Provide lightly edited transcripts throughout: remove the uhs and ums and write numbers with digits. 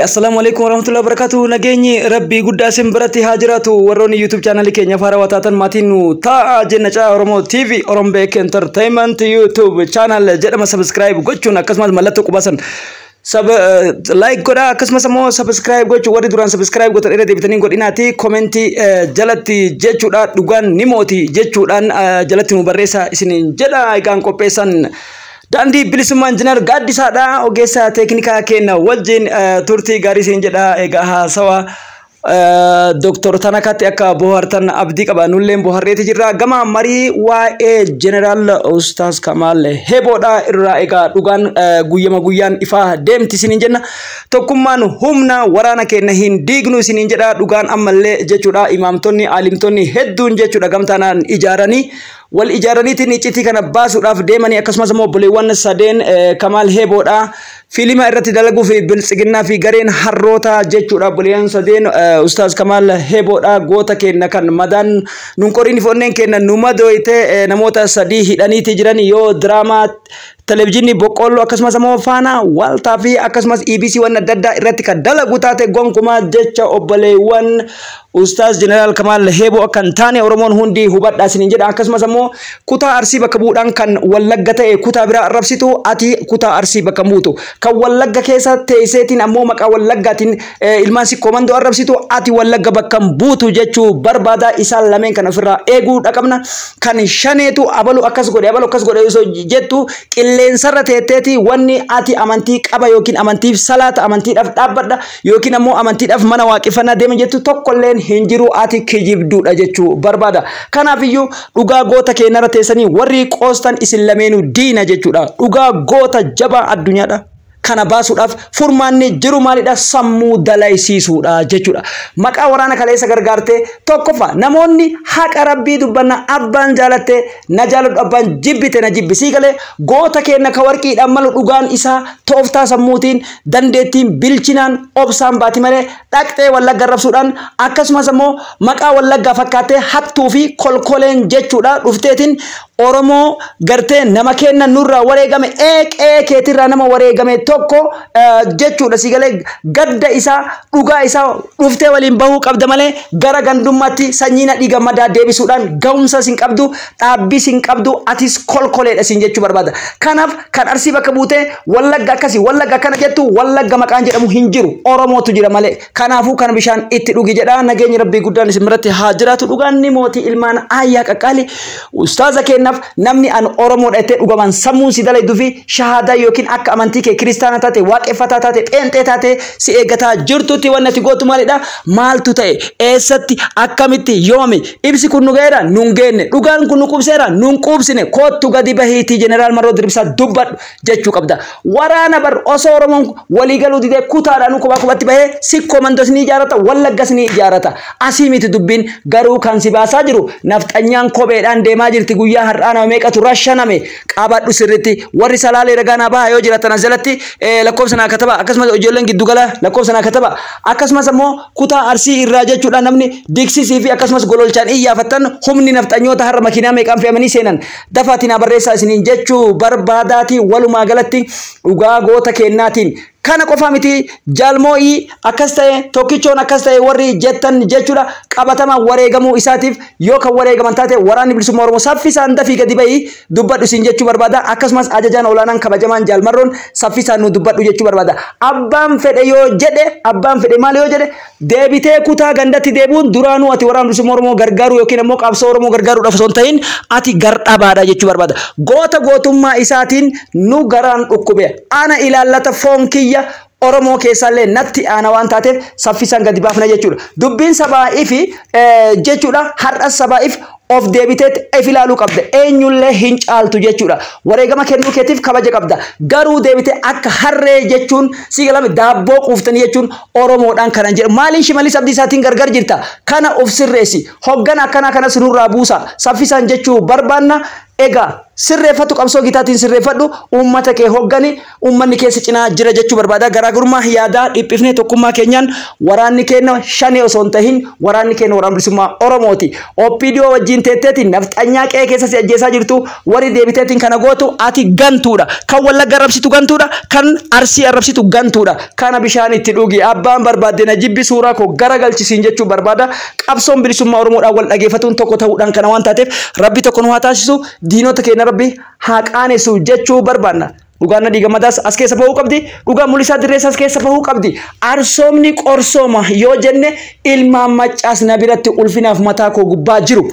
Assalamualaikum warahmatullahi wabarakatuh. Nageenyi Rabbi guddaa sin biratti haa jiraatu. Warroonni YouTube channel keenya faara wataatan maatiin nu ta'a jenna caa Oromoo TV Orombek Entertainment YouTube channel jedhama subscribe gochuun akkasumas mallattoo qubasan like godha akkasumas immoo subscribe gochuu warri duraan subscribe gotan irra deebitanii godhinaati commenti jalatti jechuudha dhugaan ni mooti jechuudhaan jalatti nu barreessa isiniin jedha egaan qopheessan Dandi bilisummaa injinar gaaddisaadha ogeessa teeknikaa kenna wajjin turtii gaarii siin jedha egaa haasawa Dr. Tanakatti akka bohartan abdii qaba nulleen boharreeti jirra gama marii waa'ee General Ustaz Kamal Heboodha irraa egaa dhugaan guyyaan ifaa deemti siin jenna tokkummaan humna waraana kenna hin diignu siin jedha dhugaan ammallee jechuudha imaamtonni aalimtonni hedduun jechuudha gamtaanaan ijaaranii wal ijaaraniitiin iccitii kana baasuudhaaf deemanii akkasumas immoo obboleewwan sadeen Kamal Heboodha filima irratti dalaguu fi biltsiginnaa fi gareen harroota jechuudha obboleewwan sadeen Ustaz Kamal Heboodha goota kenna kan madaan nun qoriin fonneen kenna numa dooyite namoota sadii hidhaniiti jiran yoo drama televizyiinii boqqolloo akkasumas immoo faana waltaa fi akkasumas EBC wan adda addaa irratti kan dalagu taate gonkumaa jecha obboleewwan Ustaz General Kamal Hebo kan taane Oromoon hundi hubadhaa isiniin jedha akkasumas immoo kutaa Arsii bakka buudhaan kan Wallagga ta'e kutaa biraa arrabsitu ati kutaa Arsii bakka buutu kan Wallagga keessa teesseetiin ammoo maqaa Wallaggaatiin ilmaan si komandoo arrabsitu ati Wallagga bakka buutu jechuu barbaada isaan lameen kan ofirraa eeguu dhaqabna kan shaneetu abalu akkas godhe osoo jettu qilleensarra teetteeti wanni ati amantii qaba yookiin amantiif salaata amantiidhaaf dhaabbadha yookiin ammoo amantiidhaaf mana waaqeffannaa deema jettu tokkolleen hinjiru ati kijibduudha jechuu barbaada kanaaf iyyuu dhugaa goota keenyarra teessanii warri qoostan isin lameenu diina jechuudha dhugaa goota jabaa addunyaadha kana baasuudhaaf furmaanni jiru maalidha sammuu dalaysiisuudha jechuudha maqaa waraana kaleessa gargaarte tokkofa namoonni haqa rabbii dubbanna abbaan jaalatte na jaaladhu abbaan jibbite na jibbisii galee goota keenya ka warqiidhaan malu dhugaan isaa tooftaa sammuutiin dandeettiin bilchinaan obsaan baati malee dhaqxee Wallagga arrabsuudhaan akkasumas immoo maqaa Wallaggaa fakkaattee hattuu fi kolkoleen jechuudha dhufteetiin Oromoo gartee nama kenna nurraa wareegame eeqee keetirraa nama wareegame tokko jechuudha sigalee gadda isaa dhugaa isaa dhuftee waliin bahuu qabda malee gara gandummaatti sanyiina dhiiga madaa deebisuudhaan ga'umsa sin qabdu dhaabbii sin qabdu atis kolkoleedha sin jechuu barbaada kanaaf kan Arsii bakka buutee Wallagga akkasii Wallagga kana jettu Wallagga maqaan jedhamu hin jiru Oromootu jira malee kanaafuu kan bishaan itti dhugi jedha nageenyi rabbii guddaan isin biratti haa jiraatu dhugaan ni mootii ilmaan ayyaa qaqqaali ustaaza kennaaf namni an Oromoodha itti dhugaman sammuun si dalaydu fi shahadaa yookiin akka amantii kee kiristaana taate waaqeffataa taate pheenxee taate si eeggataa jirtutti wanni ati gootu maalidha maaltu ta'e eessatti akkamitti yoomi ibsi kun nu gaheera nun geenne dhugaan kun nu qubseera nun qubsine koottu gadi bahiitii Jeneraal Marroo Diribsaa dubbadhu jechuu qabda waraana bar osoo Oromoon waliigaluu didee kutaadhaan kubatti bahee si komandos ni ijaarata Wallaggas ni ijaarata asii miti dubbiin garuu kan si baasaa jiru nafxanyaan kopheedhaan deemaa jirti guyyaa har'aana meeqatu rashaname qaabadhu sirritti warri salaalee ragaanaa baha yoo jiraatan azalatti lakkoofsa naa kataba akkasumas ijoolleen giddugala lakkoofsa naa kataba akkasumas immoo kutaa Arsii irraa jechuudha namni diksisii fi akkasumas gololchaan iyyaafattan humni nafxanyoota har'a makiinaa meeqaan fe'amanii seenan dafaatiin barreessaa isiniin jechuu barbaadaati walumaa galatti dhugaa goota kennaatiin kana qofa miti jalmoo'ii akkas ta'e tokkichoon akkas ta'e warri jettan jechuudha qabatama wareegamuu isaatiif yoo kan wareegaman taate waraanni bilisummaa Oromoo saffisaan dafii gadi bahii dubbadhu siin jechuu barbaada akkasumas ajajaan olaanaan kabajamaan Jaalmarroon saffisaan nu dubbadhu jechuu barbaada abbaan fedhe yoo jedhe abbaan fedhe maal yoo jedhe deebitee kutaa gandatti deebuun duraanuu ati waraana bilisummaa Oromoo gargaaruu yookiin immoo qabsoo Oromoo gargaaruudhaaf osoo hin ta'in ati gardhabaadha jechuu barbaada goota gootummaa isaatiin nu garaan dhukkube ana ilaallata foon kiyya Oromoo keessallee natti aana waan taateef saffisaan gadi baafna jechuudha dubbiin sabaa'iif jechuudha har'as sabaa'iif of deebiteet ifilaaluu qabda eenyullee hin caaltu jechuudha wareegama kennuu keetiif kabaja qabda garuu deebitee akka harree jechuun sigalame daabboo quuftanii jechuun oromoodhaan kanan jedhu maaliin Shimallis Abdiisaatiin gargar jirta kana of sirreessi hoggana akkana kana sinurraa buusa saffisaan jechuu barbaanna ega sirreeffatu qabsoo gitaatiin sirreeffadhu ummata kee hoggani ummanni keessa cinaa jira jechuu barbaada garaagarummaa yaadaa dhiphifnee tokkummaa keenyaan waraanni keenya shanii osoo hin tahin waraanni keenya waraana bilisummaa Oromooti OPDO wajjin teetteetiin nafxanyaa qe'ee keessa si ajjeesaa jirtu warri deebiteetiin kana gootu ati gantuudha kan Wallagga arrabsitu gantuudha kan Arsii arrabsitu gantuudha kana bishaan itti dhugi abbaan barbaadde na jibbi suuraa koo garagalchisiin jechuu barbaada qabsoon bilisummaa Oromoodhaan wal dhageeffatuun tokko ta'uudhaan kana waan taateef rabbi tokko nu haa taasisu diinota keenya rabbi haqaanesu jechuu barbaanna dhugaan nadii gammadaas as keessa bahuu qabdi dhugaan mul'isaa dirreessa as keessa bahuu qabdi arsoomni qorsooma yoo jenne ilmaan maccaas na biratti ulfinaaf mataa koo gubbaa jiru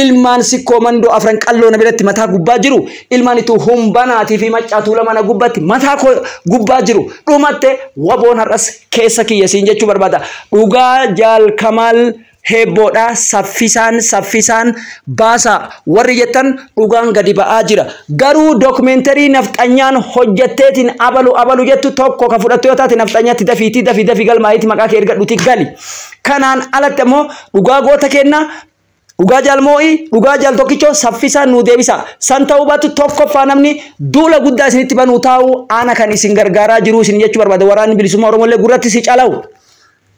ilmaan sikkoo mandoo afran qalloo na biratti mataa gubbaa jiru ilmaan itu humbanaatii fi maccaatu lama na gubbatti mataa koo gubbaa jiru dhumatte waboon har'as keessa kiyya siin jechuu barbaada dhugaa Jaal Kamaal Hebboodha saffisaan baasa warri jettan dhugaan gadi ba'aa jira garuu dokumentari nafxanyaan hojjetteetiin abalu jettu tokko ka fudhattu yoo taate nafxanyaatti dafii galmaayitti maqaa kee ergadhuuti gali kanaan alatti ammoo dhugaa goota kenna dhugaa jaalmoo'ii dhugaa jaal tokkichoo saffisaan nu deebisa san ta'uu baatu tokkoffaa namni duula guddaa isinitti banuu taa'u ana kan isin gargaaraa jiru isin jechuu barbaada waraanni bilisummaa Oromoolee gurratti si calawu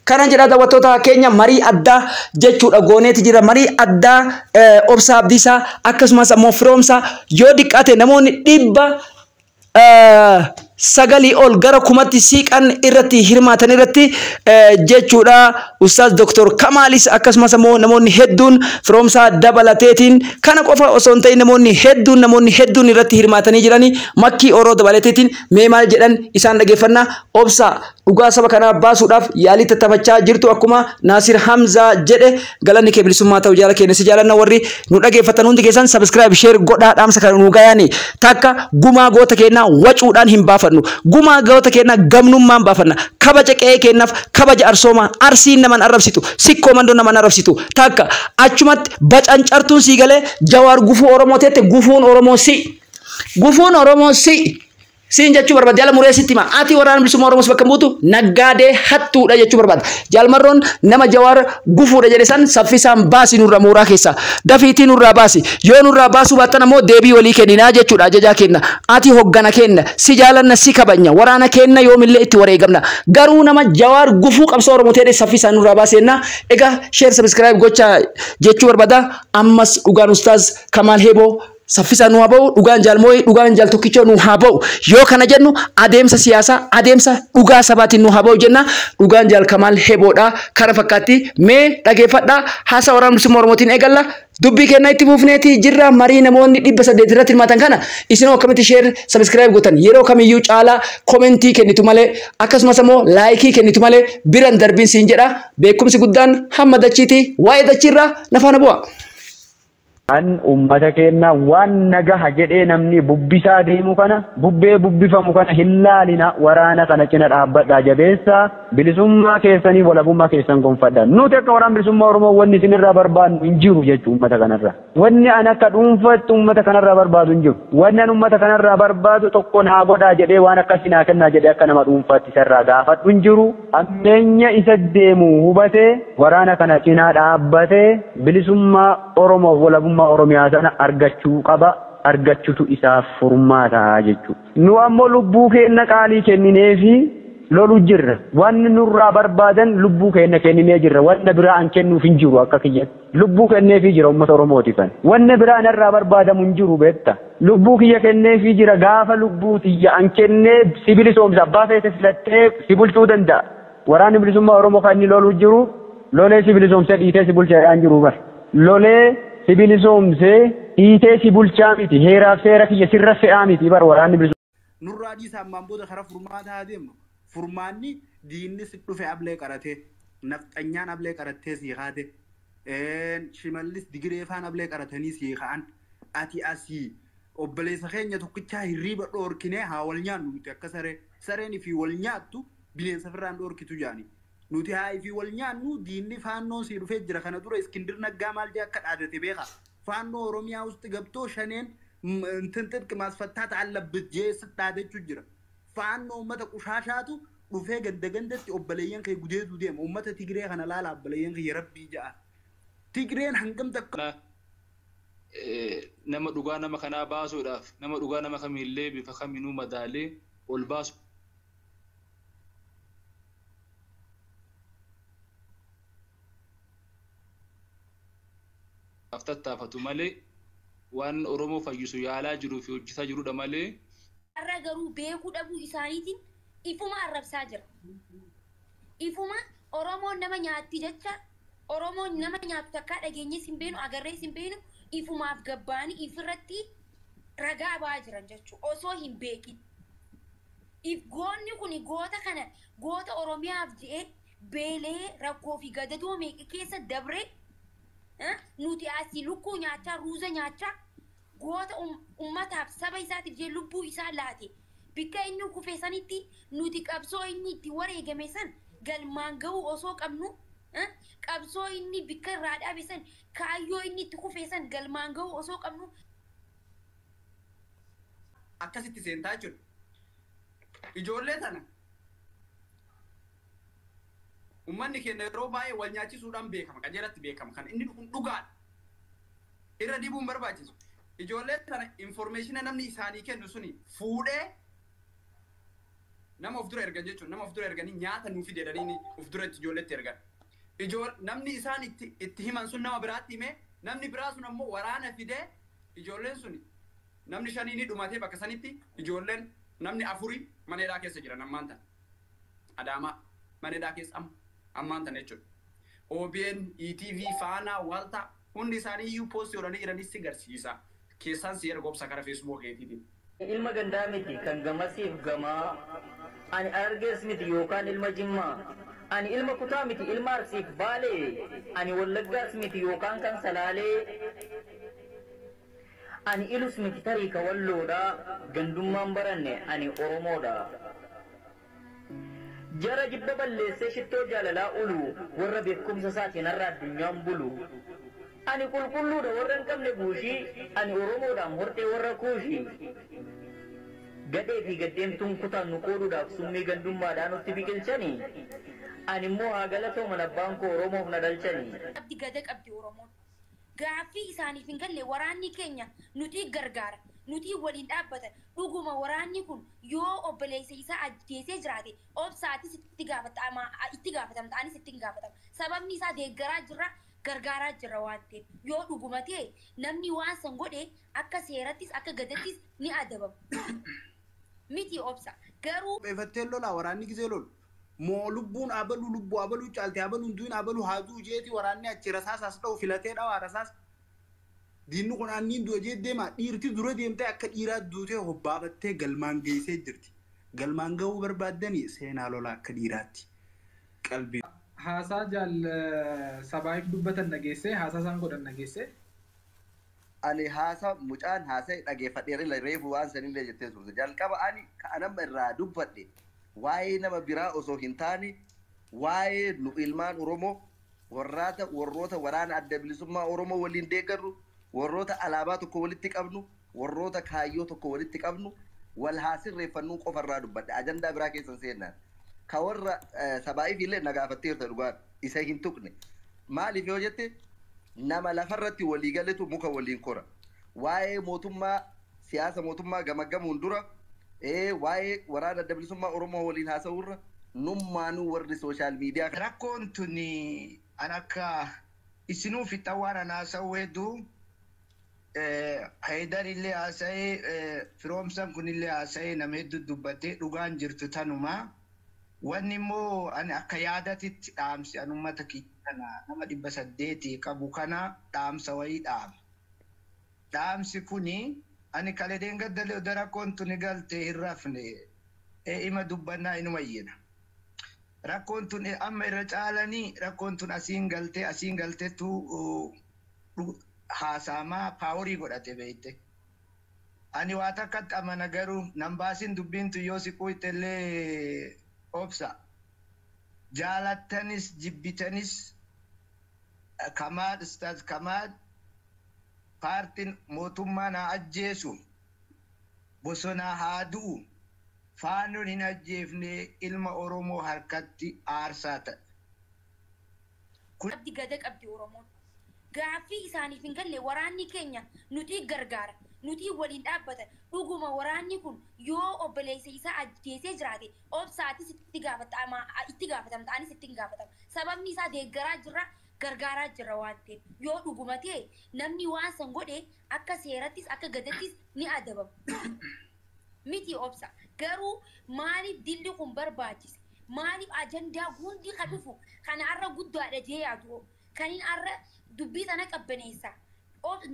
kanan jedha daawwattoota keenya marii addaa jechuudha gooneeti jira marii addaa obsa Abdiisaa akkasumas ammoo firoomsa yoo diqqaate namoonni 9 ol gara kumatti siiqan irratti hirmaatan irratti jechuudha Ustaaz Dr. Kamaalis akkasumas ammoo namoonni hedduun firoomsa dabalateetiin kana qofa osoo hin ta'in namoonni hedduun irratti hirmaatanii jiranii makkii oroo dabalateetiin mee maal jedhan isaan dhageeffannaa obsa dhugaa saba kana baasuudhaaf yaalii tattafachaa jirtu akkuma Naasir Hamza jedhe galanni kee bilisummaa ta'u jaala keenya si jaalanna warri nu dhageeffatan hundi keessan subscribe share godhaa dhaamsa kana nu gayaani takka gumaa goota keenyaa wacuudhaan hin baafannu gumaa goota keenyaa gamnummaan baafanna kabaja qe'ee keenyaaf kabaja arsooma arsiin naman arrabsitu sikkoo mandoo naman arrabsitu takka achumatti bacancartuun sii galee Jawaar gufuu Oromoo teette gufuun Oromoo si siin jechuu barbaada jala mureessitti ma ati waraana bilisummaa Oromoos bakka buutu naggaadee hattuudha jechuu barbaada jaalmarroon nama Jawaar gufuudha jedhe san saffisaan baasi nurra mooraa keessa dafiitii nurraa baasi yoo nurraa baasuu baattan ammoo deebii walii kenninaa jechuudha ajajaa kenna ati hoggana kenna si jaalanna si kabanya waraana kenna yoomillee itti wareegamna garuu nama Jawaar gufuu qabsoo Oromoo ta'e saffisaan nurraa baasenna egaa share subscribe gocha jechuu barbaada ammas dhugaan Ustaaz Kamaal Hebboo saffisaan nu haa ba'u dhugaan jaalmoo'ii dhugaan jaal tokkichoo nu haa ba'u yoo kana jennu adeemsa siyaasaa adeemsa dhugaa sabaatiin nu haa ba'u jenna dhugaan Jaal Kamaal Hebboodha kana fakkaatti mee dhageeffadhaa haasaa waraana bilisummaa Oromootiin eegalla dubbii kennaa itti buufneeti jirra marii namoonni 800 irratti hirmaatan kana isinoo akkamitti share subscribe gootan yeroo kamiyyuu caalaa komentii kennitu malee akkasumas ammoo laayikii kennitu malee biran darbiin siin jedha beekumsi guddaan hamma dachiiti waa'ee dachiirraa nafaana bu'a. An ummata keenya waan nagaha jedhee namni bubbisaa deemu kana bubbee bubbifamu kana hin laalina waraana kana cina dhaabbadhaa jabeessaa bilisummaa keessanii walabummaa keessan gonfadhaa nuti akka waraana bilisummaa Oromoo wanni isinirraa barbaadnu hin jiru jechuu ummata kanarra wanni an akka dhuunfaatti ummata kanarraa barbaadu hin jiru wanni an ummata kanarraa barbaadu tokko naa godhaa jedhee waan akkasii naa kennaa jedhee akka nama dhuunfaatti isarraa gaafadhu hin jiru ammeenya isa deemu hubatee waraana kana cinaa dhaabbatee bilisummaa Oromoof walabummaa Oromiyaa sana argachuu qaba argachuutu isaaf furmaata jechuudha. Nu ammoo lubbuu keenya qaalii kennineefi lolu jirra. Wanni nurraa barbaadan lubbuu keenya kenninee jirra. Wanna biraa an kennuuf hin jiru akka kiyyatti. Lubbuu kenneefii jira uummata Oromooti kan. Wanna biraa narraa barbaadamu hin jiru beekta. Lubbuu kiyya kenneefii jira gaafa lubbuu tiyya an kennee si bilisoomsa abbaa feete filattee si bulchuu danda'a. Waraanni bilisummaa Oromoo kan inni loluu jiru lolee si bilisoomsee dhiitee si bulchaadhaan jiru bar. Lolee sibilisomse ite si bulchaa miti heeraaf seera kiyya sirra fe'aa miti bar waraanni bilisummaa nurraa dhiisaa ammaan booda karaa furmaataa deemnu furmaanni diinni si dhufe ablee qaratee nafxanyaan ablee qaratee si haate Shimallis digireefaan ablee qaratanii si haan ati asii obboleessa keenya tokkichaa hirriiba dhoorkinee haa wal nyaannu nuti akka sareen fi wal nyaattu bineensa firraan dhoorkitu jaani nuti haa fi wal nyaannu diinni faannoo si dhufee jira kana dura Iskindir Naggaa maal jee akka dhaadate beeka ፋኖ ኦሮሚያ ውስጥ ገብቶ ሸኔን እንትን ትጥቅ ማስፈታት አለበት ጄስታደቹ ጅራ ፋኖ ኡመተ ቁሻሻቱ ዱፌ ገደገንደት ኦበለየን ከጉዴቱ ደም ኡመተ ትግሬ ከነላላ ኦበለየን የረቢ ጃ ትግሬን hanqam takka nama dhugaa nama kanaa baasuudhaaf nama dhugaa nama kamiillee bifa kaminuu madaalee ol baasu aftattaafatu malee waan Oromoo fayyisu yaalaa jiruu fi hojjetaa jirudha malee arra garuu beekuu dhabuu isaaniitiin ifuma arrabsaa jira. Ifuma Oromoon nama nyaatti jecha Oromoon nama nyaatu takka dhageenye simbeenu agarree simbeenu ifumaaf gabbaanii ifirratti ragaa ba'aa jiran jechuudha osoo hin beekin. If goonni kun goota kana goota Oromiyaaf je'ee beelee rakkoo fi gadadoo meeqa keessa dabree nuti asii lukkuu nyaachaa ruuza nyaachaa goota ummataaf saba isaatiif jee lubbuu isaa laate bikka inni kufee sanitti nuti qabsoo inni itti wareegame san galmaan ga'uu osoo qabnu qabsoo inni bikka irraa dhaabe san kaayyoo inni itti kufee san galmaan ga'uu osoo qabnu akkasitti seentaa jiru. Ijoollee tana ummanni keenya yeroo baay'ee wal nyaachisuudhaan beekama qajeelatti beekama kan inni dhugaadha. Irra dibuun barbaachisu. Ijoollee tana information namni isaanii kennu suni fuudhee nama of dura ergan jechuun nama of dura erganii nyaata nuuf fidedanii of dura ijoolleetti ergan. Namni isaan itti himan sun nama biraatti himee namni biraa sun ammoo waraana fidee ijoolleen suni namni shanii ni dhumatee bakka sanitti ijoolleen namni afurii maneedhaa keessa jiran ammaan tan Adaamaa maneedhaa keessa ammaan tan jechuudha. OBN, ETV, Faanaa, Waltaa hundi isaanii iyyuu poostii godhanii jiranis si garsiisa. Keessaan si ergoobsa kara Feesbuukiitiin. Ilma gandaa miti kan gamasiif gamaa ani argees miti yookaan ilma jimmaa ani ilma kutaa miti ilma arsiif baalee ani wallaggaas miti yookaan kan salaalee ani ilus miti tarii ka walloodha gandummaan baranne ani oromoodha. Jara jibba balleessee shittoo jaalalaa ulu warra beekumsa isaatiin har'a addunyaan bulu. Ani qulqulluudha warra hin qabne buushii ani oromoodhaan hortee warra kuushii. Gadee fi gaddeemtuun kutaan nu qooduudhaaf summii gandummaadhaan nutti biqilchanii ani immoo haa galatooma abbaan koo oromoof na dhalchanii. Abdi gada qabdi Oromoon. Gaaffii isaaniif hin galle waraanni keenya nuti gargaara nuti waliin dhaabbatan dhuguma waraanni kun yoo obboleessa isaa ajjeesee jiraate obsaatis itti gaafatam ta'anis itti hin gaafatam sababni isaa deeggaraa jirra gargaaraa jirra waan ta'eef yoo dhuguma ta'e namni waan san godhe akka seerattis akka gadattis ni adabama. Miti obsa garuu beefattee lola waraanni gisee lolu moo lubbuun abaluu lubbuu abaluu caaltee abaluun duun abaluu haaduu jeeti waraanni achi rasaasaas ta'u filatee dhawaa rasaas diinni kun anniin du'a jee deema dhiirti dura deemtee akka dhiiraa duutee hobbaafattee galmaan geessee jirti. Galmaan ga'uu barbaaddanii seenaa lola akka dhiiraatti qalbii. Haasaa jaal sabaayif dubbatan nageessee haasaa isaan godhan nageessee. Ani haasaa mucaan haasaa dhageeffadheera reefu waan sanillee jettee turte jalqaba ani kanama irraa dubbadhe waa'ee nama biraa osoo hin taane waa'ee nu ilmaan Oromoo warroota waraana adda bilisummaa Oromoo waliin deeggarru warroota alaabaa tokko walitti qabnu warroota kaayyoo tokko walitti qabnu wal haasirreeffannuu qofarraa dubbadhe ajandaa biraa keessan seennaan ka warra sabaa'iif illee nagaafatteerta dhugaan isa hin tuqne maaliif yoo jette nama lafarratti walii galetu muka waliin kora waa'ee mootummaa siyaasa mootummaa gamaggamuun dura waa'ee waraana adda bilisummaa Oromoo waliin haasa'uurra nummaanuu warri sooshaal miidiyaa rakkoon tuni an akka isinuu fixawaan an haasa'u hedduu Haydar illee haasa'ee firoomsan kun illee haasa'ee nama hedduu dubbatee dhugaan jirtu tanumaa wanni immoo ani akka yaadatitti dhaamsi an ummata kana nama 800 qabu kana dhaamsa wayii dhaama. Dhaamsi kuni ani kaledeen gaddalee rakkoon tuni galte hin rafne ima dubbannaa inuma iyyina. Rakkoon tun amma irra caalanii rakkoon tun asiin galteetu haasamaa paaworii godhate beekte. Ani waa takkatti amana garuu nan baasin dubbiintu yoo siquu ittillee obsa. Jaalattanis jibbitanis Kamaad Ustaaz Kamaad paartiin mootummaa na ajjeesu bosonaa haa du'u faanoon hin ajjeefne ilma Oromoo harkatti aarsaa ta'e. Abdi gada qabdi Oromoon. Gaaffii isaaniif hin galle waraanni keenya nuti gargaara. Nuti waliin dhaabbatan dhuguma waraanni kun yoo obboleessa isaa ajjeesee jiraate obsaatis itti gaafatama ta'anis itti gaafatama. Sababni isaa deeggaraa jirra gargaaraa jirra waan ta'eef yoo dhuguma ta'e namni waan san godhe akka seerattis akka gadattis ni adabama. Miti obsa garuu maaliif dilli kun barbaachise? Maaliif ajandaa hundi kan dhufu kana arra guddaadha jee yaadu kanin arra dubbii sana qabbaneessa.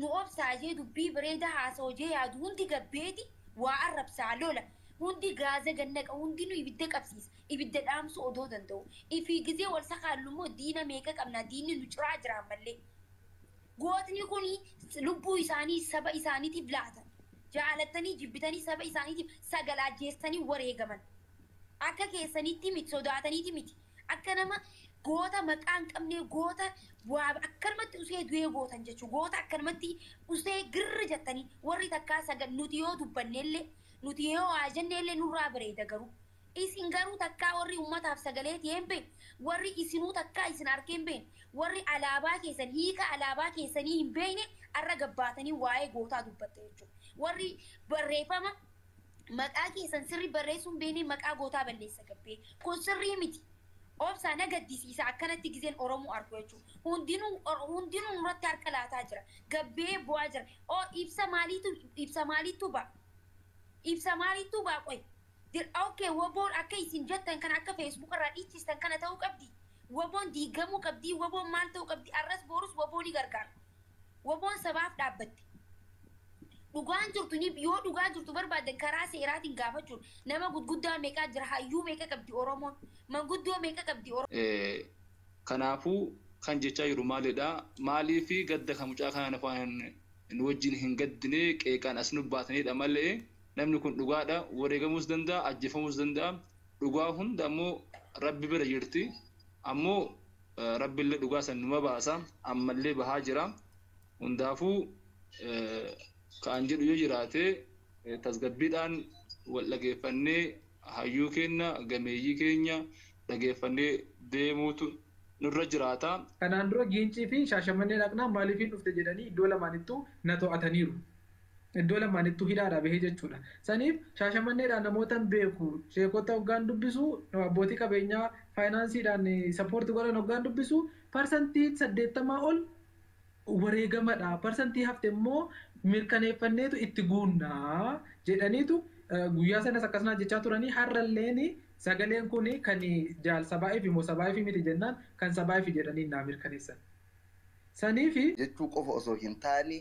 Nu obsaa jee dubbii bareeda haasa'u jee yaadu hundi gabbeeti waa arrabsaa lola. Hundi gaaza gannaqa hundi nu ibidda qabsiisa. Ibidda dhaamsu odoo danda'u. Ifii gizee wal sakaalummoo diina meeqa qabna diinni nu ciraa jiraan mallee. Gootni kuni lubbuu isaanii saba isaaniitiif laatan. Jaalatanii jibbitanii saba isaaniitiif sagalaa jeessanii wareegaman. Akka keessanitti miti sodaataniiti miti. Akka nama goota maqaan qabne goota waa akkanumatti usee du'ee gootan jechuudha. Goota akkanumatti usee girri jettanii warri takkaa sagal nuti yoo dubbannellee nuti yoo ajannellee nurraa bareeda garuu. Isin garuu takkaa warri ummataaf sagalee ta'een beeku. Warri isinuu takkaa isin arkeen beeku. Warri alaabaa keessan hiika alaabaa keessanii hin beekne arra gabbaatanii waa'ee gootaa dubbatte jechuudha. Warri barreeffama maqaa keessan sirri barreessuun beekne maqaa gootaa balleessa gabbee. Kun sirrii miti. Obsa na gaddisiisa akkanatti gizeen Oromoo argu jechuudha. Hundinuu nurratti harka laataa jira. Gabbee bu'aa jira. Oo ibsa maaliitu ba'a? Ibsa maaliitu ba'a qoy? Okay, waboon akka isin jettan kan akka Facebook irraa dhiichistan kana ta'uu qabdi. Waboon diigamuu qabdi. Waboon maal ta'uu qabdi? Arras boorus waboon ni gargaara. Waboon sabaaf dhaabbatti. Dhugaan jirtu ni yoo dhugaa jirtu barbaadan karaa seeraatiin gaafachuun nama guddaa meeqa jira hayyuu meeqa qabdi Oromoon manguddoo meeqa qabdi Oromoon. Kanaafuu kan jechaa jiru maalidha? Maalii fi gadda kan mucaa kana afaan nu wajjin hin gaddine qeeqaan as nu baatanidha malee namni kun dhugaadha wareegamuus danda'a ajjeefamuus danda'a dhugaa hunda ammoo Rabbi bira jirti ammoo Rabbillee dhugaa san numa baasa ammallee bahaa jira hundaafuu kan jedhu yoo jiraate tasgabbiidhaan wal dhageeffannee hayyuu keenya gameeyyii keenya dhageeffannee deemuutu nurra jiraata. Kanaan dura Giincii fi Shaashamannee dhaqnaa maaliif dhufte jedhanii iddoo lamaanittuu na to'ataniiru. Iddoo lamaanittuu hidhaadhaa bahee jechuudha. Saniif Shaashamanneedhaan namootaan beeku sheekota hoggaan dubbisu abbootii qabeenyaa faayinaansiidhaan sappoortii godhan hoggaan dubbisu parsantii 80 ol wareegamadha. Parsantii hafte immoo mirkaneeffanneetu itti guunnaa jedhaniitu guyyaa sanas akkasuma jechaa turanii har'alleen sagaleen kun kan jaal sabaa'eef immoo sabaa'eef miti jennaan kan sabaa'eef jedhanii naa mirkaneessan. Saniif jechuu qofa osoo hin taane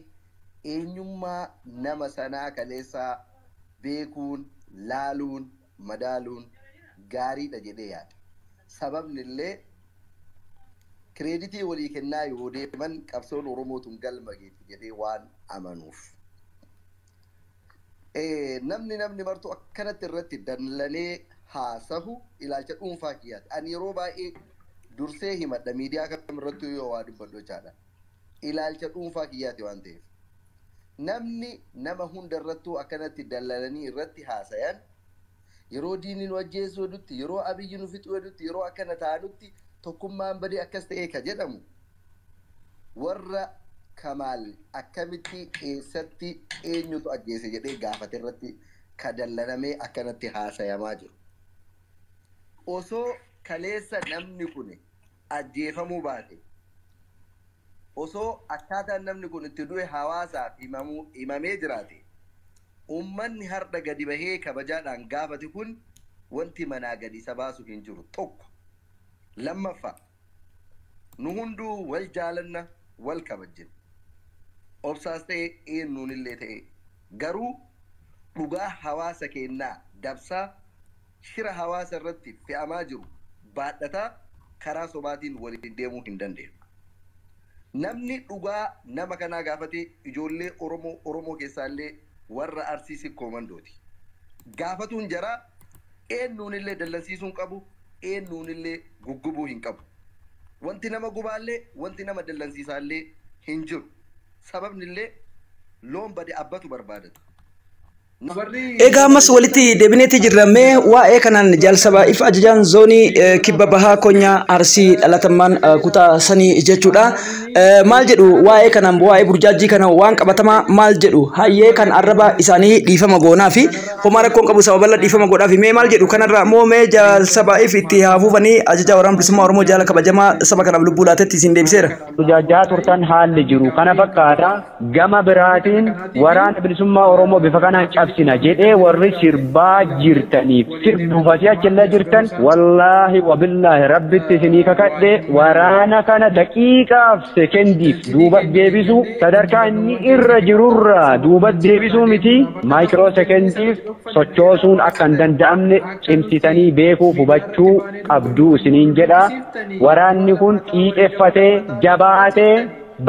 eenyummaa nama sanaa kaleessaa beekuun laaluun madaaluun gaariidha jedhee yaada. Sababni illee kireeditii walii kennaa yoo deeman qabsoon Oromootuun galma geetti jedhee waan amanuuf. Namni martuu akkanatti irratti dallanee haasahu ilaalcha dhuunfaa kiyyaati. Ani yeroo baay'ee dursee himadha miidiyaa kamirratti yoo waa dubbadhu jechaadha. Ilaalcha dhuunfaa kiyyaati waan ta'eef. Namni nama hunda irrattuu akkanatti dallananii irratti haasayan yeroo diinni nu ajjeesuu hedduutti yeroo abiyyi nu fixuu hedduutti yeroo akkana ta'anutti tokkummaan badee akkas ta'ee ka jedhamu warra Kamaal akkamitti eessatti eenyutu ajjeese jedhee gaafate irratti ka dallanamee akkanatti haasayamaa jiru. Osoo kaleessa namni kun ajjeefamuu baate osoo akkaataan namni kun itti du'e hawaasaaf himamee jiraate ummanni har'a gadi bahee kabajaadhaan gaafate kun wanti manaa gadi isa baasu hin jiru tokko. Lammaffaa nu hunduu wal jaalanna wal kabajjina. Obsaas ta'e eenyuun illee ta'e garuu dhugaa hawaasa keenyaa dabsaa shira hawaasa irratti fe'amaa jiru baadhataa karaa sobaatiin waliin deemuu hin dandeenyu. Namni dhugaa nama kanaa gaafatee ijoollee Oromoo keessaallee warra Arsii Sikkoo Mandooti. Gaafatuun jaraa eenyuun illee dallansiisuun qabu eenyuun illee guggubuu hin qabu. Wanti nama gubaallee wanti nama dallansiisaallee hin jiru. Sababni illee loon bade abbatu barbaadatu. Egaa ammas walitti deebineetti jirramee waa'ee kanaan jaalsabaa if ajajaan zoonii kibba bahaa konyaa arsii dhalatammaan kutaa sanii jechuudha. Maal jedhu waa'ee kanaan waa'ee burjaajii kana waan qabatamaa maal jedhu hayyee kan arraba isaanii dhiifama goonaa fi homaa rakkoon qabu sababa dhiifama godhaa fi mee maal jedhu kanarraa moo mee jaalsabaa if itti haafuufanii ajajaa waraana bilisummaa Oromoo jaala kabajamaa saba kanaaf lubbuu laatetti isin deebiseera. Tujaajaa turtan haalli jiru kana fakkaata gama biraatiin waraana bilisummaa Oromoo bifa kanaan cabsina jedhee warri sirbaa jirtaniif sirbuufati achilla jirtan wallaahi wabillaahi rabbitti isinii kakadhe waraana kana daqiiqaaf sekendiif duuba deebisu sadarkaa inni irra jirurra duuba deebisuu miti maayikiroo sekendiif sochoosuun akka hin danda'amne cimsitanii beekuuf hubachuu qabduu isiniin jedha waraanni kun xiiqeffatee jabaatee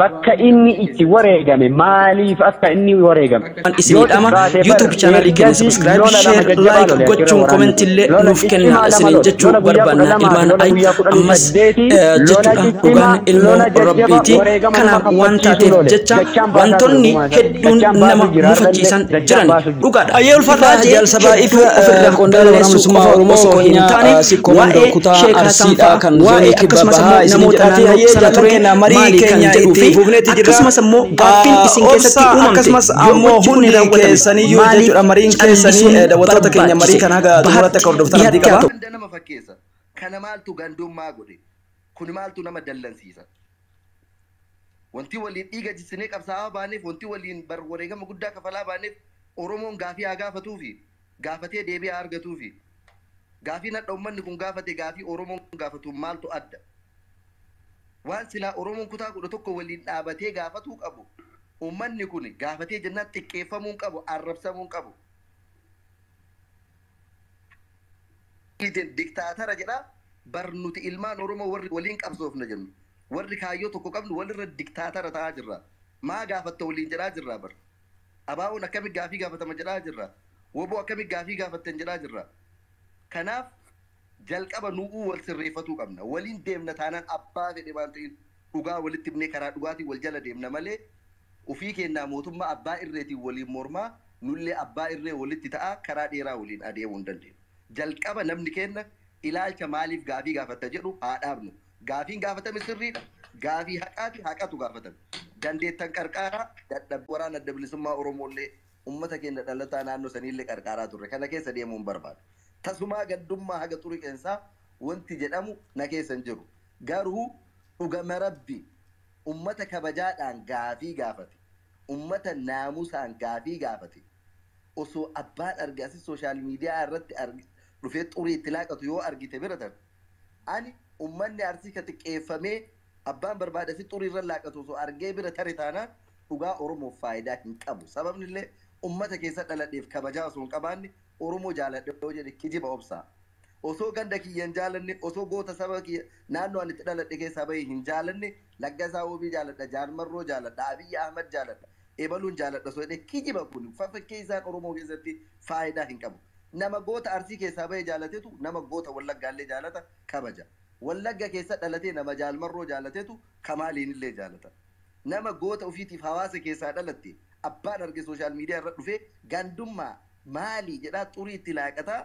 bakka inni itti wareegame maaliif akka inni wareegame isinidhama YouTube channel keenya subscribe share like gochuun comment illee nuuf kenna isin jechuun barbaanna ilmaan ay ammas jechuudha dhugaan ilmoo rabbiiti kanaaf waan taateef jecha wantoonni hedduun nama mufachiisan jiran dhugaadha. Ayyee ulfaataa jaalsabaa if qondaala waraana bilisummaa Oromoo osoo hin taane waa'ee sheekaa sanfaa kan zoonii kibba bahaa isin jedhamee hayyee jaallan keenya marii keenya itti akkasumas ammoo gaaffiin isin keessatti uumamte akkasumas ammoo hundi keessaniyyuu jechuudha mariin keessanii daawwattoota keenya marii kana haga xumuraatti akka hordoftan abdii qaba. Nama fakkeessa kana maaltu gandummaa godhe kun maaltu nama dallansiisa wanti waliin dhiiga jisnee qabsaa'aa baaneef wanti waliin bar wareegama guddaa kafalaa baaneef Oromoon gaafii haa gaafatuu fi gaafatee deebii haa argatuu fi gaafii nadha uummanni kun gaafate gaafii Oromoon gaafatu maaltu adda. Waan silaa Oromoon kutaa kudha tokko waliin dhaabatee gaafatuu qabu uummanni kun gaafatee jennaan xiqqeeffamuun qabu arrabsamuun qabu. Diktaatara jedha barnuti ilmaan Oromoo warri waliin qabsoofna jennu warri kaayyoo tokko qabnu walirra diktaatara ta'aa jirra. Maa gaafatta waliin jedhaa jirra bar. Abaawoon akkamitti gaafii gaafatama jedhaa jirra. Woboo akkamitti gaafii gaafattan jedhaa jirra. Kanaaf jalqaba nu'uu wal sirreeffatuu qabna waliin deemna taanaan abbaa fedhe waan ta'in dhugaa walitti himnee karaa dhugaatiin wal jala deemna malee ufii kennaa mootummaa abbaa irreetiin waliin mormaa nullee abbaa irree walitti ta'a karaa dheeraa waliin adeemuu hin dandeenyu. Jalqaba namni kenna ilaalcha maaliif gaafii gaafata jedhu haa dhaabnu. Gaafiin gaafatame sirriidha. Gaafii haqaati haqatu gaafatame. Dandeettan qarqaaraa dadhab waraana adda bilisummaa Oromoollee uummata keenya dhalataa naannoo saniillee qarqaaraa turre kana keessa deemuun barbaada. Tasumaa gaddummaa haga xurii qeensaa wanti jedhamu na keessa hin jiru. Garuu dhugama rabbi ummata kabajaadhaan gaafii gaafate. Ummata naamusaan gaafii gaafate. Osoo abbaan argasi sooshaal miidiyaa irratti dhufee xurii itti laaqatu yoo argite bira tan. Ani ummanni arsii ka xiqqeeffamee abbaan barbaadasi xurii irra laaqatu osoo argee bira tare taanaan dhugaa Oromoof faayidaa hin qabu. Sababni illee ummata keessa dhaladheef kabajaa osoo hin qabaanne Oromoo jaaladhe yoo jedhe kijiba obsaa. Osoo ganda kiyyan jaalanne osoo goota saba kiyya naannoo ani itti dhaladhe keessaa bahee hin jaalanne Laggasaa Wobii jaaladha, Jaarmarroo jaaladha, Abiyyi Ahmad jaaladha, Ebaluun jaaladha osoo jedhe kijiba kun fakkii isaan Oromoo keessatti faayidaa hin qabu. Nama goota Arsii keessaa bahee jaalatetu nama goota Wallaggaallee jaalata kabaja. Wallagga keessa dhalatee nama Jaarmarroo jaalatetu Kamaaliin illee jaalata. Nama goota ofiitiif hawaasa keessaa dhalatte abbaan arge sooshaal miidiyaa irra dhufee gandummaa maali jedhaa xurii itti laaqataa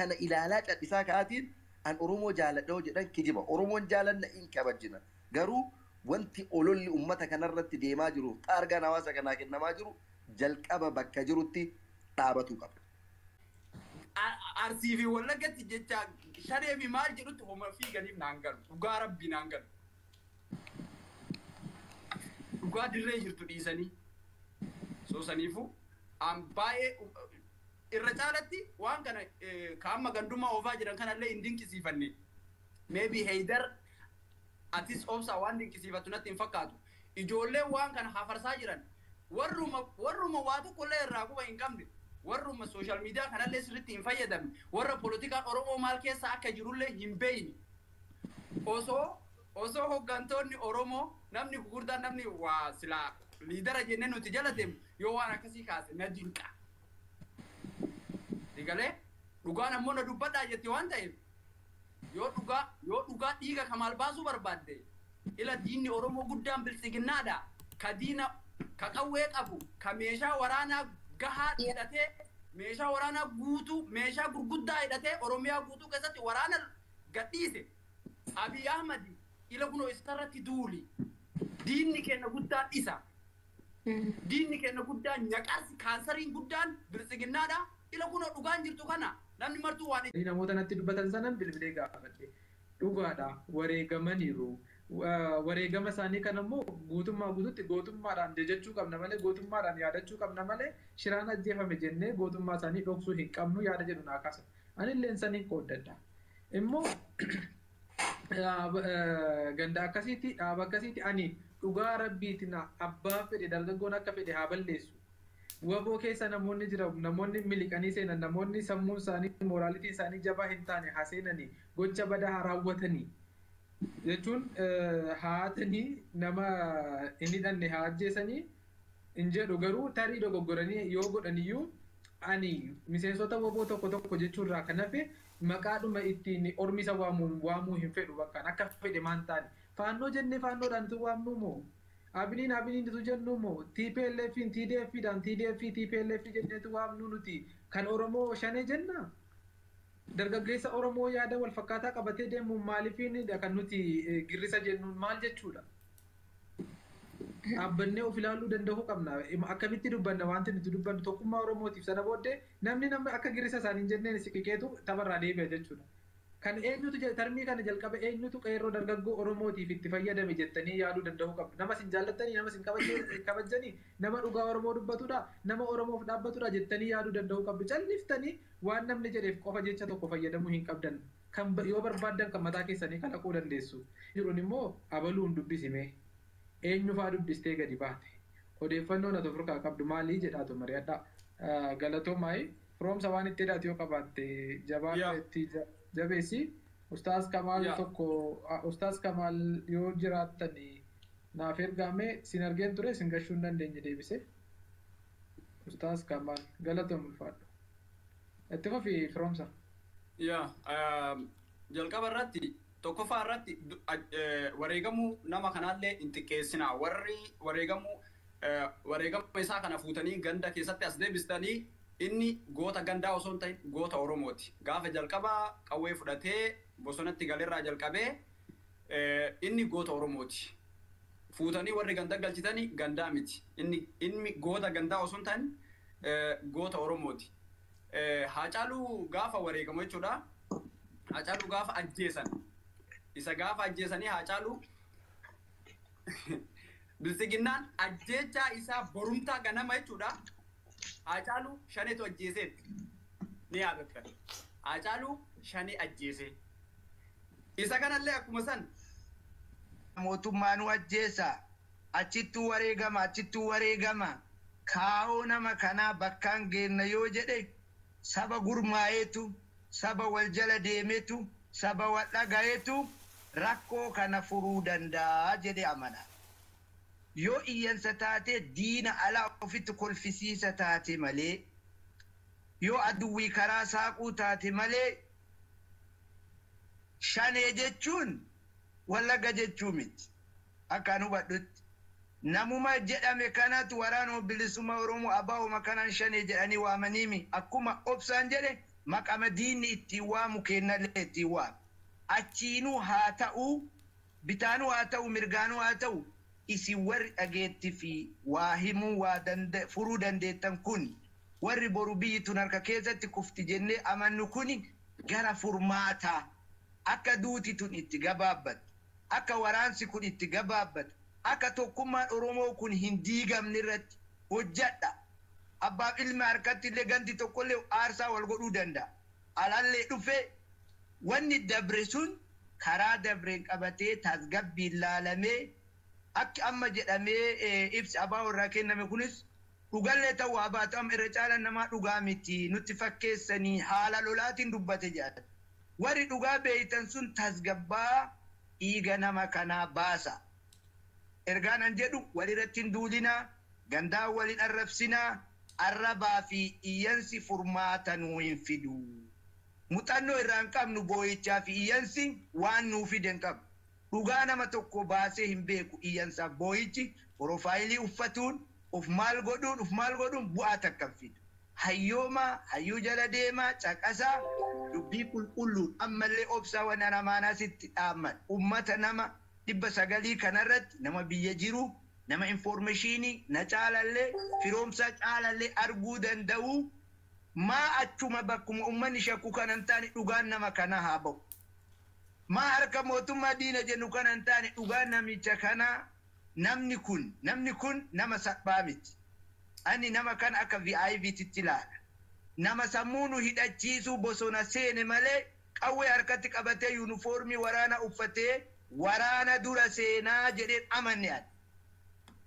kana ilaalaa cadhisaa ka'aatiin an Oromoo jaaladha jedhan kijiba. Oromoon jaalanna in kabajjina. Garuu wanti ololli ummata kanarratti deemaa jiru taargaan hawaasa kanaa kennamaa jiru jalqaba bakka jirutti dhaabatuu qaba. Arsii fi Wallaggatti jecha shanee fi maal jedhutti homa fiiganiif naan galu. Dhugaa rabbii naan galu. Dhugaa dirree jirtu dhiisanii. Soosaniifu an baay'ee irra caalatti waan kana kaamma gandummaa oofaa jiran kanallee hin dinqisiifanne. Maybe Haydar atis obsa waan dinqisiifatu natti hin fakkaatu. Ijoolleen waan kana hafarsaa jiran warruma waa tokkollee irraa quba hin qabne warruma sooshaal miidiyaa kanallee sirriitti hin fayyadamne warra poolitikaan Oromoo maal keessa akka jirullee hin beeyne. Osoo hoggantoonni Oromoo namni gurguddaan namni waa silaa liidara jennee nuti jala deemu yoo waan akkasii kaase na dinqa. Digalee dhugaan ammoo na dubbadhaa jetti waan ta'eef yoo dhugaa dhiiga kamaal baasuu barbaadde ila diinni Oromoo guddaan biltsiginnaadha ka diina ka qawwee qabu ka meeshaa waraanaa gahaa hidhatee meeshaa waraanaa guutuu meeshaa gurguddaa hidhatee Oromiyaa guutuu keessatti waraana gadhiise Abiy Ahmad ila kunoo isarratti duuli diinni keenya guddaan isa diinni keenya guddaan nyaqaasi kaansariin guddaan bilisiginnaadha ila kunoo dhugaan jirtu kana namni martuu waan namoota natti dubbatan sanan bilbilee gaafadhe dhugaadha wareegamaniiru wareegama isaanii kan ammoo guutummaa guututti gootummaadhaan jajachuu qabna malee gootummaadhaan yaadachuu qabna malee shiraan ajjeefame jennee gootummaa isaanii dhoksuu hin qabnu yaada jedhu naa kaasa anilleen sanii qooddadha immoo ganda akkasiitti dhaaba akkasiitti ani dhugaa rabbiitiin abbaa fedhe dargaggoon akka fedhe haa balleessu waboo keessa namoonni jira namoonni miliqanii seenan namoonni sammuun isaanii moraalitii isaanii jabaa hin taane haa seenanii gocha badaa haa raawwatanii jechuun haatanii nama inni dhanne haa ajjeesanii hin jedhu garuu tarii dogoggoranii yoo godhaniyyuu ani miseensota waboo tokko tokko jechuurraa kan hafe maqaadhuma ittiin ormisa waamuu hin fedhu bakkaan akka fedhe maan taane faannoo jennee faannoodhaan tu waamnu moo abiniin tu jennu moo TPLF TDFdhaan TDF TPLF jenneetu waamnu nuti kan Oromoo shanee jenna dargaggeessa Oromoo yaada wal fakkaataa qabatee deemu maaliifin kan nuti girrisa jennuun maal jechuudha Abbannee of ilaaluu danda'uu qabna. Akkamitti dubbanna wanti nuti dubbannu tokkummaa Oromootiif sana booddee namni akka girrisa isaanii jenneen siqiqeetu tabarraa deebi'a jechuudha. Kan eenyutu tarmii kana jalqabe eenyutu qeerroo dargaggoo Oromootiif itti fayyadame jettanii yaaduu danda'uu qabna. Nama sin jaallattanii nama sin kabajanii nama dhugaa Oromoo dubbatudha nama Oromoof dhaabbatudha jettanii yaaduu danda'uu qabdu. Calliftanii waan namni jedheef qofa jecha tokko fayyadamuu hin qabdan. Kan yoo barbaaddan kan mataa keessanii kalaquu dandeessu. Jiruun immoo abaluun dubbisime. Eenyu fa'aa dubbistee gadi baate odeeffannoon ati ofirraa qabdu maalii jedhaatu mari'adhaa galatoomaay firoomsa waan itti hidhaatu yoo qabaatte jabaateetti jabeessi ustaas Kamaal tokko ustaas Kamaal yoo jiraattan naaf ergaame sin argeen ture sin gashuu hin dandeenye deebise ustaas Kamaal galatoom ulfaadhu itti fufi firoomsa. Jalqaba irratti tokkoffaa irratti wareegamuu nama kanaallee hin xiqqeessina warri wareegama isaa kana fuutanii ganda keessatti as deebistanii inni goota gandaa osoo hin ta'in goota Oromooti. Gaafa jalqabaa qawwee fudhatee bosonatti galirraa jalqabee inni goota Oromooti. Fuutanii warri ganda galchitanii gandaa miti. Inni goota gandaa osoo hin ta'in goota Oromooti. Haacaaluu gaafa wareegamu jechuudha. Haacaaluu gaafa ajjeesan. Isa gaafa ajjeesanii Haacaaluu bilisiginnaan ajjeechaa isaa borumtaa ganama jechuudha. Haacaaluu shaneetu ajjeeseet ni yaadatta. Haacaaluu shanee ajjeese. Isa kanallee akkuma san mootummaan ajjeesa achittuu wareegama kaa'oo nama kanaa bakkaan geenna yoo jedhe saba gurmaa'eetu saba wal jala deemeetu saba wal dhagayeetu rakkoo kana furuu danda'a jedhe amana. Yoo iyyansa taate diina alaa ofitti kolfisiisa taate malee yoo aduwwii karaa saaquu taate malee shanee jechuun wallaga jechuu miti. Akka nu hubadhutti namuma jedhame kanatu waraana bilisummaa Oromoo abaa'uma kanaan shanee jedhanii waamaniimi akkuma obsaan jedhe maqama diinni ittiin waamu kennallee ittiin waamu. Achiinuu haa ta'u bitaanuu haa ta'u mirgaanuu haa ta'u isin warri dhageetti fi waa himuu furuu dandeettan kun warri boru biyyi tun harka keessatti kufti jennee amannu kun gara furmaataa akka duuti tun itti gabaabbatu akka waraansi kun itti gabaabbatu akka tokkummaan Oromoo kun hin diigamne irratti hojjadha. Abbaaf ilma harkatti illee ganti tokkollee aarsaa wal godhuu danda'a. Alallee dhufee wanni dabre sun karaa dabreen qabatee tasgabbiin laalamee akki amma jedhamee ibsi abaa'oo irraa kenname kunis dhugallee ta'uu haa baatu amma irra caalaan namaa dhugaa miti nutti fakkeessanii haala lolaatiin dubbate jedhata. Warri dhugaa beeytan sun tasgabbaa dhiiga nama kanaa baasa. Ergaanan jedhu walirratti hin duulinaa gandaa waliin arrabsinaa arrabaa fi iyyansi furmaata nuu hin fidu. Muuxannoo irraan qabnu boo'ichaa fi iyyansi waan nuu fiden qabu. Dhugaa nama tokko baasee hin beeku iyyansaaf boo'ichi porofaayilii uffatuun uf maal godhuun bu'aa takkan fidu. Hayyooma hayyuu jala deemaa caqasaa dubbii qulqulluun ammallee obsaa waan amaanaa sitti dhaamman ummata nama 900 kanarratti nama biyya jiru nama informationii na caalallee firoomsa caalallee arguu danda'u maa achuma bakkuma ummanni shakku kanan taane dhugaan nama kana haa ba'u. Maa harka mootummaa diina jennu kanan taane dhugaan namicha kana namni kun nama salphaa miti. Ani nama kan akka VIP titti ilaala. Nama sammuu nu hidhachiisuu bosona seene malee qawwee harkatti qabatee yuunifoormii waraana uffatee waraana dura seenaa jedheen amanne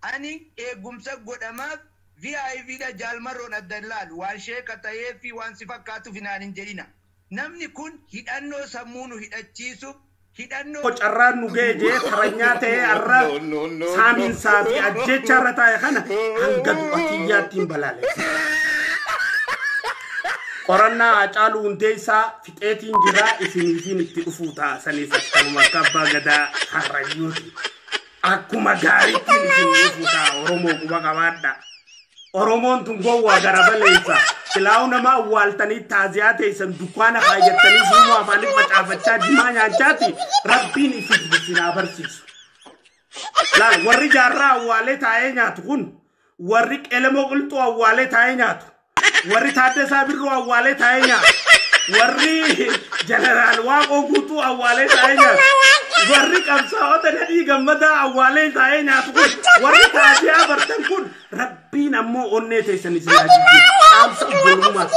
ani eegumsa godhamaaf VIP da jaalmarroon adda ilaalu waan sheeka ta'ee fi waan si fakkaatuuf hinaan hin jedhina. Namni kun hidhannoo sammuu nu hidhachiisuuf hidhannoo carraan nu geejee taranyaa ta'ee arra saamiinsaa fi ajjecha irra taa'e kana hanga du'atiyyaatti hin balaalessa. Qorannaa Hacaaluu Hundeessaa fixeetiin jira isiniifin itti dhufuu taasanii akkanuma akka abbaa gadaa Karrayyuuti. Akkuma gaariitti isin dhufuu ta'a Oromoo quba qabaadha. Oromoon tun gowwaa gara baleessa. Silaa'u nama awwaaltanii taaziyaa teessan dukkaana kaayyattanii suumaa afaaniif macaafachaa dimaa nyaachaati rabbiin isin abarsiisu. Laal warri jaarraa awwaalee taa'ee nyaatu kun warri qelemoo qilxuu awwaalee taa'ee nyaatu. Warri Taaddasaa Birruu awwaalee taa'ee nyaatu. Warri Jeneraal Waaqoo Guutuu awwaalee taa'ee nyaatu. Warri qabsaa'ota Nadhii Gammadaa awwaalee taa'ee nyaatu kun warri taaziyaa bartan kun rabbiin ammoo onnee teessan isin ajajjiiru. Dhaamsa obbolummaa